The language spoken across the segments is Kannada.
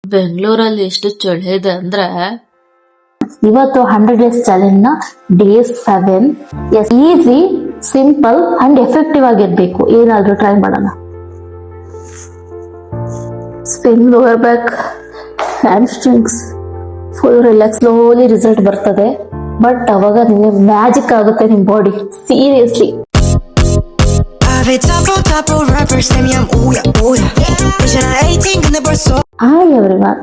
ಬೆಂಗಳೂರಲ್ಲಿ ಎಷ್ಟು ಚಳಿ ಇದೆ ಅಂದ್ರೆ ಇವತ್ತು 100 days ಚಾಲೆಂಜ್ ನ day 7. Easy, simple and effective ಆಗಿರ್ಬೇಕು. ಏನಾದ್ರೂ ಟ್ರೈ ಮಾಡೋಣ. Spine lower back, hamstrings, full relax. Slowly result ಬರ್ತದೆ. ಬಟ್ ಅವಾಗ ನಿಮಗೆ ಮ್ಯಾಜಿಕ್ ಆಗುತ್ತೆ ನಿಮ್ body. Seriously.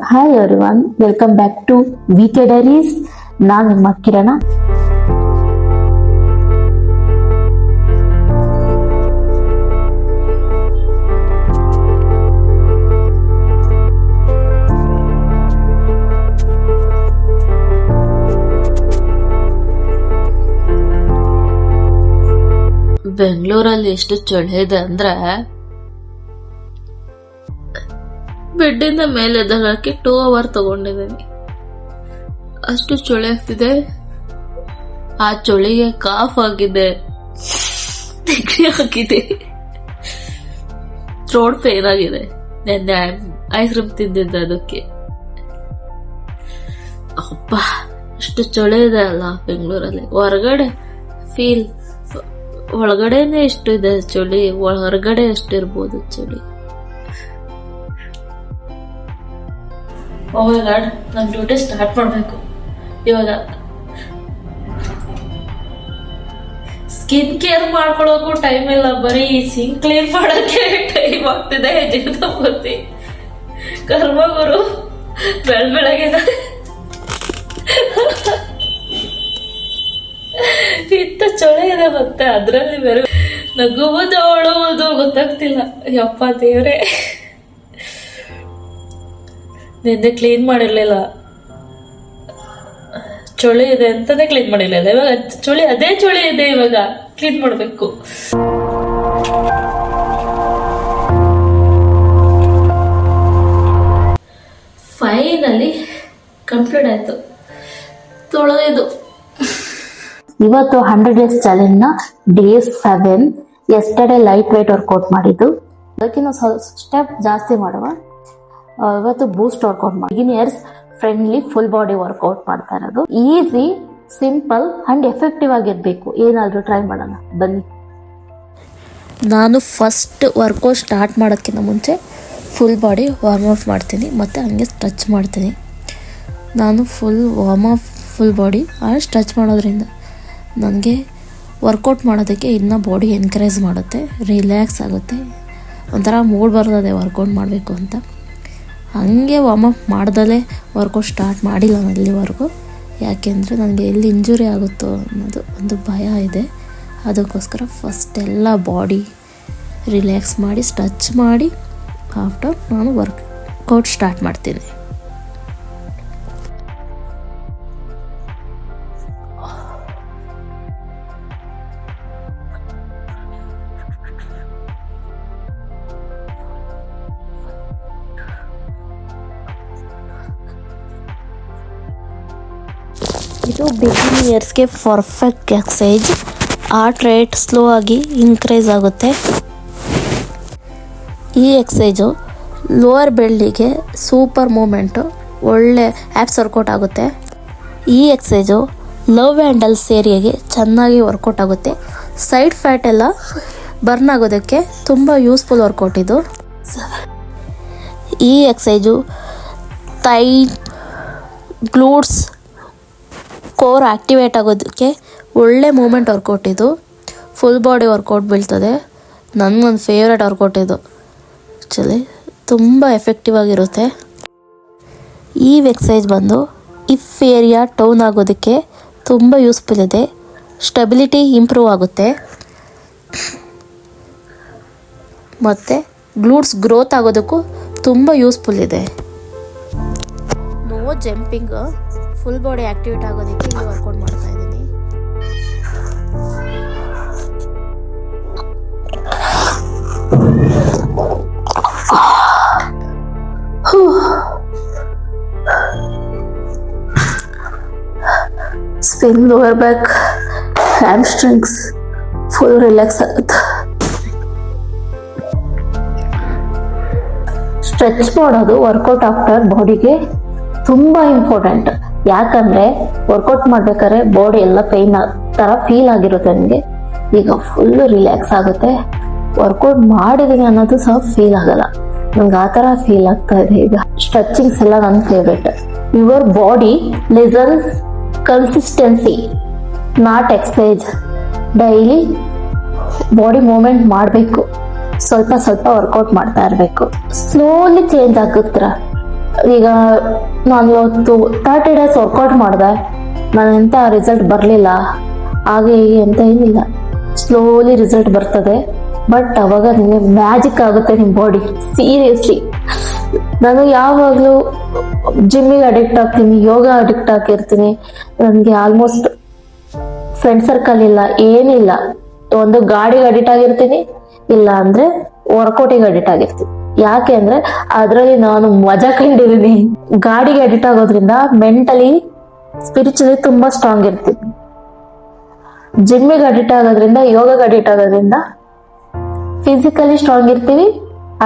Hi everyone, welcome back to VK diaries. ನಾನ್ ನಿಮ್ಮ ಕಿರಣ. ಬೆಂಗಳೂರಲ್ಲಿ ಎಷ್ಟು ಚಳಿ ಇದೆ ಅಂದ್ರೆ ಬೆಡ್ಡಿಂದ ಮೇಲೆ ಎದ್ದಳಕ್ಕೆ 2 hour ತಗೊಂಡಿದ್ದೀನಿ. ಅಷ್ಟು ಚಳಿ ಆಗ್ತಿದೆ. ಆ ಚಳಿಗೆ ಕಾಫ್ ಆಗಿದೆ, ನೆಗಡಿ ಆಗಿದೆ, ಥ್ರೋಟ್ ಪೇನ್ ಆಗಿದೆ. ನೆನ್ನೆ ಐಸ್ ಕ್ರೀಮ್ ತಿಂದಿದ್ದೆ ಅದಕ್ಕೆ. ಅಪ್ಪ, ಅಷ್ಟು ಚಳಿ ಇದೆ ಅಲ್ಲ ಬೆಂಗಳೂರಲ್ಲಿ. ಹೊರಗಡೆ ಫೀಲ್, ಒಳಗಡೆನೆ ಎಷ್ಟು ಇದೆ ಚಳಿ, ಹೊರಗಡೆ ಎಷ್ಟಿರ್ಬೋದು ಚಳಿ. ಓ ಮೈ ಗಾಡ್, ನಾನು ಡ್ಯೂಟಿ ಸ್ಟಾರ್ಟ್ ಮಾಡಬೇಕು ಇವಾಗ. ಸ್ಕಿನ್ ಕೇರ್ ಮಾಡ್ಕೊಳ್ಳೋಕು ಟೈಮ್ ಇಲ್ಲ, ಬರೀ ಸಿಂಕ್ ಕ್ಲೀನ್ ಮಾಡೋಕೆ ಟೈಮ್ ಆಗ್ತಿದೆ. ಜೀವನಪೂರ್ತಿ ಕರ್ಮಗುರು ಬೆಳಗ್ಗೆ ಇಂತ ಚಳಿ ಇದೆ. ಮತ್ತೆ ಅದ್ರಲ್ಲಿ ಬೇರೆ ನಗುವುದು ಅಳುವುದು ಗೊತ್ತಾಗ್ತಿಲ್ಲ. ಯಪ್ಪ ದೇವ್ರೆ, ನಿನ್ನೆ ಕ್ಲೀನ್ ಮಾಡಿರ್ಲಿಲ್ಲ. ಚಳಿ ಇದೆ ಅಂತಾನೆ ಕ್ಲೀನ್ ಮಾಡಿರ್ಲಿಲ್ಲ. ಇವಾಗ ಅದೇ ಚಳಿ ಇದೆ, ಇವಾಗ ಕ್ಲೀನ್ ಮಾಡ್ಬೇಕು. ಫೈನಲಿ ಕಂಪ್ಲೀಟ್ ಆಯ್ತು ತೊಳೆದು. ಇವತ್ತು 100 days ಚಾಲೆಂಜ್ ನ day 7. Yesterday light weight workout ಮಾಡಿದ್ದು. ಅದಕ್ಕಿಂತ ಸ್ಟೆಪ್ ಜಾಸ್ತಿ ಮಾಡುವ. ಇವತ್ತು ಬೂಸ್ಟ್ ವರ್ಕೌಟ್ ಮಾಡಿ. Beginners friendly full body workout ಮಾಡ್ತಾ ಇರೋದು. ಈಸಿ, ಸಿಂಪಲ್ ಅಂಡ್ ಎಫೆಕ್ಟಿವ್ ಆಗಿರ್ಬೇಕು. ಏನಾದ್ರೂ ಟ್ರೈ ಮಾಡೋಣ ಬನ್ನಿ. ನಾನು ಫಸ್ಟ್ ವರ್ಕೌಟ್ ಸ್ಟಾರ್ಟ್ ಮಾಡೋಕ್ಕಿಂತ ಮುಂಚೆ ಫುಲ್ ಬಾಡಿ ವಾರ್ಮ್ ಅಪ್ ಮಾಡ್ತೀನಿ, ಮತ್ತು ಹಂಗೆ ಸ್ಟ್ರೆಚ್ ಮಾಡ್ತೀನಿ. ನಾನು ಫುಲ್ ಬಾಡಿ ಸ್ಟ್ರೆಚ್ ಮಾಡೋದ್ರಿಂದ ನನಗೆ ವರ್ಕೌಟ್ ಮಾಡೋದಕ್ಕೆ ಇನ್ನೂ ಬಾಡಿ ಎನ್ಕರೇಜ್ ಮಾಡುತ್ತೆ, ರಿಲ್ಯಾಕ್ಸ್ ಆಗುತ್ತೆ, ಒಂಥರ ಮೂಡ್ ಬರ್ತದೆ ವರ್ಕೌಟ್ ಮಾಡಬೇಕು ಅಂತ. ಹಾಗೆ ವಾರ್ಮ್ ಅಪ್ ಮಾಡ್ದಲೇ ವರ್ಕೌಟ್ ಸ್ಟಾರ್ಟ್ ಮಾಡಿಲ್ಲ ನಾನು ಇಲ್ಲಿವರೆಗೂ. ಯಾಕೆಂದರೆ ನನಗೆ ಎಲ್ಲಿ ಇಂಜುರಿ ಆಗುತ್ತೋ ಅನ್ನೋದು ಒಂದು ಭಯ ಇದೆ. ಅದಕ್ಕೋಸ್ಕರ ಫಸ್ಟ್ ಎಲ್ಲ ಬಾಡಿ ರಿಲ್ಯಾಕ್ಸ್ ಮಾಡಿ ಸ್ಟ್ರೆಚ್ ಮಾಡಿ ಆಫ್ಟರ್ ನಾನು ವರ್ಕೌಟ್ ಸ್ಟಾರ್ಟ್ ಮಾಡ್ತೀನಿ. ಇದು ಬಿಗಿನಿಯರ್ಸ್ಗೆ perfect exercise. Heart rate slow ಆಗಿ ಇನ್ಕ್ರೀಸ್ ಆಗುತ್ತೆ. ಈ ಎಕ್ಸಸೈಜು ಲೋವರ್ ಬೆಲ್ಡಿಗೆ ಸೂಪರ್ ಮೂಮೆಂಟು, ಒಳ್ಳೆ ಆ್ಯಪ್ಸ್ ವರ್ಕೌಟ್ ಆಗುತ್ತೆ. ಈ ಎಕ್ಸಸೈಜು ಲವ್ ಹ್ಯಾಂಡಲ್ಸ್ ಏರಿಯಾಗೆ ಚೆನ್ನಾಗಿ ವರ್ಕೌಟ್ ಆಗುತ್ತೆ. ಸೈಡ್ ಫ್ಯಾಟ್ ಎಲ್ಲ ಬರ್ನ್ ಆಗೋದಕ್ಕೆ ತುಂಬ ಯೂಸ್ಫುಲ್ ವರ್ಕೌಟ್ ಇದು. ಈ exercise thigh, glutes, core activate ಆಗೋದಕ್ಕೆ ಒಳ್ಳೆ ಮೂಮೆಂಟ್ ವರ್ಕೌಟ್ ಇದು. ಫುಲ್ ಬಾಡಿ ವರ್ಕೌಟ್ ಬೀಳ್ತದೆ. ನನಗೊಂದು ಫೇವ್ರೆಟ್ ವರ್ಕೌಟ್ ಇದು. ಆ್ಯಕ್ಚುಲಿ ತುಂಬ ಎಫೆಕ್ಟಿವ್ ಆಗಿರುತ್ತೆ. ಈ ಎಕ್ಸಸೈಜ್ ಬಂದು ಇಫ್ ಏರಿಯಾ ಟೌನ್ ಆಗೋದಕ್ಕೆ ತುಂಬ ಯೂಸ್ಫುಲ್ ಇದೆ. ಸ್ಟೆಬಿಲಿಟಿ ಇಂಪ್ರೂವ್ ಆಗುತ್ತೆ, ಮತ್ತು ಗ್ಲೂಟ್ಸ್ ಗ್ರೋತ್ ಆಗೋದಕ್ಕೂ ತುಂಬ ಯೂಸ್ಫುಲ್ ಇದೆ. No jumping, full body activate ಆಗೋದಕ್ಕೆ ಈ ವರ್ಕೌಟ್ ಮಾಡ್ತಾ ಇದ್ದೀನಿ. Spine lower back, hamstrings, full relax ಆಗುತ್ತೆ. ಸ್ಟ್ರೆಚ್ ಮಾಡೋದು ವರ್ಕೌಟ್ ಆಫ್ಟರ್ ಬಾಡಿಗೆ ತುಂಬಾ ಇಂಪಾರ್ಟೆಂಟ್. ಯಾಕಂದ್ರೆ ವರ್ಕೌಟ್ ಮಾಡ್ಬೇಕಾದ್ರೆ ಬಾಡಿ ಎಲ್ಲ ಪೈನ್ ತರ ಫೀಲ್ ಆಗಿರುತ್ತೆ ನನಗೆ. ಈಗ ಫುಲ್ ರಿಲ್ಯಾಕ್ಸ್ ಆಗುತ್ತೆ. ವರ್ಕೌಟ್ ಮಾಡಿದೀನಿ ಅನ್ನೋದು ಸಹ ಫೀಲ್ ಆಗಲ್ಲ. ನಂಗೆ ಆ ತರ ಫೀಲ್ ಆಗ್ತಾ ಇದೆ ಈಗ. ಸ್ಟ್ರೆಚಿಂಗ್ಸ್ ಎಲ್ಲ ನನ್ನ favourite. Your body listens consistency not exercise. Daily body movement ಮಾಡಬೇಕು. ಸ್ವಲ್ಪ ಸ್ವಲ್ಪ ವರ್ಕೌಟ್ ಮಾಡ್ತಾ ಇರಬೇಕು. ಸ್ಲೋಲಿ ಚೇಂಜ್ ಆಗುತ್ತರ. ಈಗ ನಾನು ಇವತ್ತು 30 days ವರ್ಕೌಟ್ ಮಾಡಿದೆ, ನಾನು ಎಂತ ರಿಸಲ್ಟ್ ಬರಲಿಲ್ಲ ಹಾಗೆ ಹೀಗೆ ಅಂತ ಏನಿಲ್ಲ. ಸ್ಲೋಲಿ ರಿಸಲ್ಟ್ ಬರ್ತದೆ. ಬಟ್ ಅವಾಗ ನಿಮಗೆ ಮ್ಯಾಜಿಕ್ ಆಗುತ್ತೆ ನಿಮ್ಮ ಬಾಡಿ. ಸೀರಿಯಸ್ಲಿ ನಾನು ಯಾವಾಗಲೂ ಜಿಮ್ಮಿಗೆ ಅಡಿಕ್ಟ್ ಆಗ್ತೀನಿ, ಯೋಗ ಅಡಿಕ್ಟ್ ಆಗಿರ್ತೀನಿ. ನನಗೆ ಆಲ್ಮೋಸ್ಟ್ ಫ್ರೆಂಡ್ ಸರ್ಕಲ್ ಇಲ್ಲ, ಏನಿಲ್ಲ. ಒಂದು ಗಾಡಿಗೆ ಅಡಿಕ್ಟ್ ಆಗಿರ್ತೀನಿ, ಇಲ್ಲ ಅಂದ್ರೆ ವರ್ಕೌಟಿಗೆ ಅಡಿಕ್ಟ್ ಆಗಿರ್ತೀನಿ. ಯಾಕೆ ಅಂದ್ರೆ ಅದ್ರಲ್ಲಿ ನಾನು ಮಜಾ ಕಂಡಿದ್ದೀನಿ. ಗಾಡಿಗೆ ಅಡಿಕ್ಟ್ ಆಗೋದ್ರಿಂದ ಮೆಂಟಲಿ ಸ್ಪಿರಿಚುಲಿ ತುಂಬಾ ಸ್ಟ್ರಾಂಗ್ ಇರ್ತೀನಿ. ಜಿಮ್ಮಿಗೆ ಅಡಿಕ್ಟ್ ಆಗೋದ್ರಿಂದ, ಯೋಗಕ್ಕೆ ಅಡಿಕ್ಟ್ ಆಗೋದ್ರಿಂದ ಫಿಸಿಕಲಿ ಸ್ಟ್ರಾಂಗ್ ಇರ್ತೀವಿ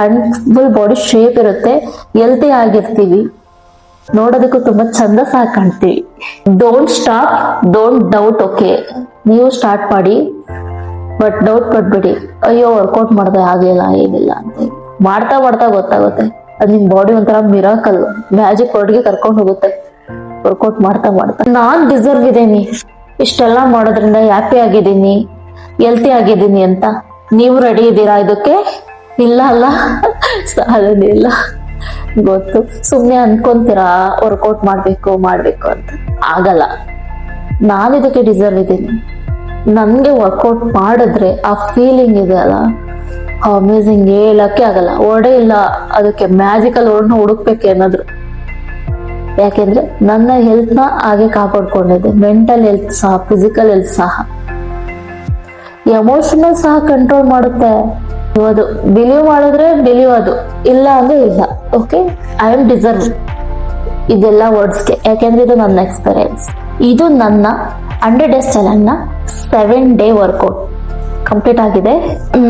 ಅಂಡ್ ಫುಲ್ ಬಾಡಿ ಶೇಪ್ ಇರುತ್ತೆ, ಹೆಲ್ತಿ ಆಗಿರ್ತೀವಿ, ನೋಡೋದಕ್ಕೂ ತುಂಬಾ ಚಂದ ಸಹ ಕಾಣ್ತೀವಿ. Don't stop, don't doubt. Okay, ನೀವು ಸ್ಟಾರ್ಟ್ ಮಾಡಿ, ಬಟ್ ಡೌಟ್ ಪಡ್ಬೇಡಿ. ಅಯ್ಯೋ ವರ್ಕೌಟ್ ಮಾಡ್ದೆ ಆಗಿಲ್ಲ ಏನಿಲ್ಲ ಅಂತ. ಮಾಡ್ತಾ ಮಾಡ್ತಾ ಗೊತ್ತಾಗುತ್ತೆ. ಅದು ನಿಮ್ ಬಾಡಿ ಒಂಥರ ಮಿರಾಕಲ್, ಮ್ಯಾಜಿಕ್ ವರ್ಡ್ಗೆ ಕರ್ಕೊಂಡು ಹೋಗುತ್ತೆ ವರ್ಕೌಟ್ ಮಾಡ್ತಾ ಮಾಡ್ತಾ. ನಾನ್ ಡಿಸರ್ವ್ ಇದ್ದೀನಿ, ಇಷ್ಟೆಲ್ಲ ಮಾಡೋದ್ರಿಂದ ಹ್ಯಾಪಿ ಆಗಿದ್ದೀನಿ, ಹೆಲ್ತಿ ಆಗಿದ್ದೀನಿ ಅಂತ. ನೀವು ರೆಡಿ ಇದ್ದೀರಾ ಇದಕ್ಕೆ? ಇಲ್ಲ ಅಲ್ಲ, ಸಾಧನೆ ಇಲ್ಲ. ಗೊತ್ತು, ಸುಮ್ನೆ ಅನ್ಕೊಂತೀರಾ ವರ್ಕೌಟ್ ಮಾಡ್ಬೇಕು ಅಂತ. ಆಗಲ್ಲ. ನಾನು ಇದಕ್ಕೆ ಡಿಸರ್ವ್ ಇದ್ದೀನಿ. ನನ್ಗೆ ವರ್ಕೌಟ್ ಮಾಡಿದ್ರೆ ಆ ಫೀಲಿಂಗ್ ಇದೆ ಅಲ್ಲ, ಅಮೇಝಿಂಗ್, ಹೇಳಕ್ಕೆ ಆಗಲ್ಲ. ವರ್ಡೇ ಇಲ್ಲ ಅದಕ್ಕೆ. ಮ್ಯಾಜಿಕಲ್ ವರ್ಡ್ನ ಹುಡುಕ್ಬೇಕು ಏನಾದ್ರು. ಯಾಕೆಂದ್ರೆ ನನ್ನ ಹೆಲ್ತ್ ನ ಹಾಗೆ ಕಾಪಾಡ್ಕೊಂಡಿದ್ದೆ. ಮೆಂಟಲ್ ಹೆಲ್ತ್ ಸಹ, ಫಿಸಿಕಲ್ ಹೆಲ್ತ್ ಸಹ, ಎಮೋಷನಲ್ ಸಹ ಕಂಟ್ರೋಲ್ ಮಾಡುತ್ತೆ. ಅದು ಬಿಲೀವ್ ಮಾಡಿದ್ರೆ ಬಿಲೀವ್, ಅದು ಇಲ್ಲ ಅಂದ್ರೆ ಇಲ್ಲ. ಓಕೆ, ಐ ಆಮ್ ಡಿಸರ್ವ್ ಇದೆಲ್ಲ ವರ್ಡ್ಸ್ಗೆ. ಯಾಕೆಂದ್ರೆ ಇದು ನನ್ನ ಎಕ್ಸ್ಪೀರಿಯನ್ಸ್. ಇದು ನನ್ನ 100 days ಚಾಲೆಂಜ್ ನ 7 day ವರ್ಕೌಟ್ ಕಂಪ್ಲೀಟ್ ಆಗಿದೆ.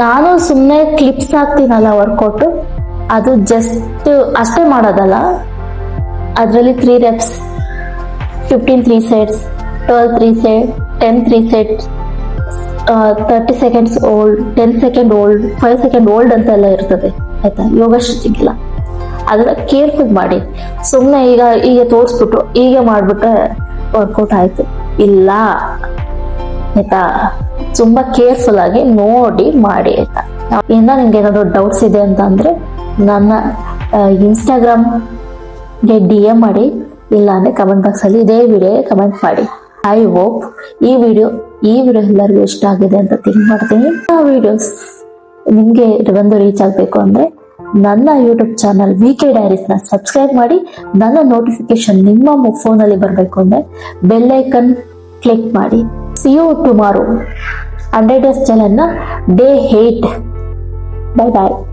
ನಾನು ಸುಮ್ಮನೆ ಕ್ಲಿಪ್ಸ್ ಹಾಕ್ತೀನಲ್ಲ ವರ್ಕೌಟ್, ಅದು ಜಸ್ಟ್ ಅಷ್ಟೇ ಮಾಡೋದಲ್ಲ. ಅದರಲ್ಲಿ 3 reps, 15 3 sets, 12 3 sets, 10 3 sets, 30 seconds old, 10 second old, 5 second old ಅಂತೆಲ್ಲ ಇರ್ತದೆ ಆಯ್ತಾ, ಯೋಗ ಸ್ಟ್ರೆಚಿಂಗ್ ಎಲ್ಲ. ಅದನ್ನ ಕೇರ್ಫುಲ್ ಮಾಡಿ. ಸುಮ್ಮನೆ ಈಗ ತೋರಿಸ್ಬಿಟ್ಟು ಈಗ ಮಾಡ್ಬಿಟ್ರೆ ವರ್ಕೌಟ್ ಆಯ್ತು ಇಲ್ಲ ಆಯ್ತಾ. ತುಂಬಾ ಕೇರ್ಫುಲ್ ಆಗಿ ನೋಡಿ ಮಾಡಿ ಆಯ್ತಾ. ಇನ್ನ ನಿಮ್ಗೆ ಏನಾದ್ರು ಡೌಟ್ಸ್ ಇದೆ ಅಂತ ಅಂದ್ರೆ ನನ್ನ ಇನ್ಸ್ಟಾಗ್ರಾಮ್ಗೆ DM ಮಾಡಿ, ಇಲ್ಲ ಅಂದ್ರೆ ಕಮೆಂಟ್ ಬಾಕ್ಸ್ ಅಲ್ಲಿ ಇದೇ ವಿಡಿಯೋ ಕಮೆಂಟ್ ಮಾಡಿ. ಐ ಹೋಪ್ ಈ ವಿಡಿಯೋ ಎಲ್ಲರಿಗೂ ಇಷ್ಟ ಆಗಿದೆ ಅಂತ ಥಿಂಕ್ ಮಾಡ್ತೀನಿ. ಆ ವಿಡಿಯೋಸ್ ನಿಮ್ಗೆ ಒಂದು ರೀಚ್ ಆಗ್ಬೇಕು ಅಂದ್ರೆ ನನ್ನ ಯೂಟ್ಯೂಬ್ ಚಾನಲ್ VK Diaries ನ ಸಬ್ಸ್ಕ್ರೈಬ್ ಮಾಡಿ. ನನ್ನ ನೋಟಿಫಿಕೇಶನ್ ನಿಮ್ಮ ಫೋನ್ ಅಲ್ಲಿ ಬರ್ಬೇಕು ಅಂದ್ರೆ ಬೆಲ್ ಐಕನ್ ಕ್ಲಿಕ್ ಮಾಡಿ. See you tomorrow. 100 days challenge ನ day 8. Bye bye.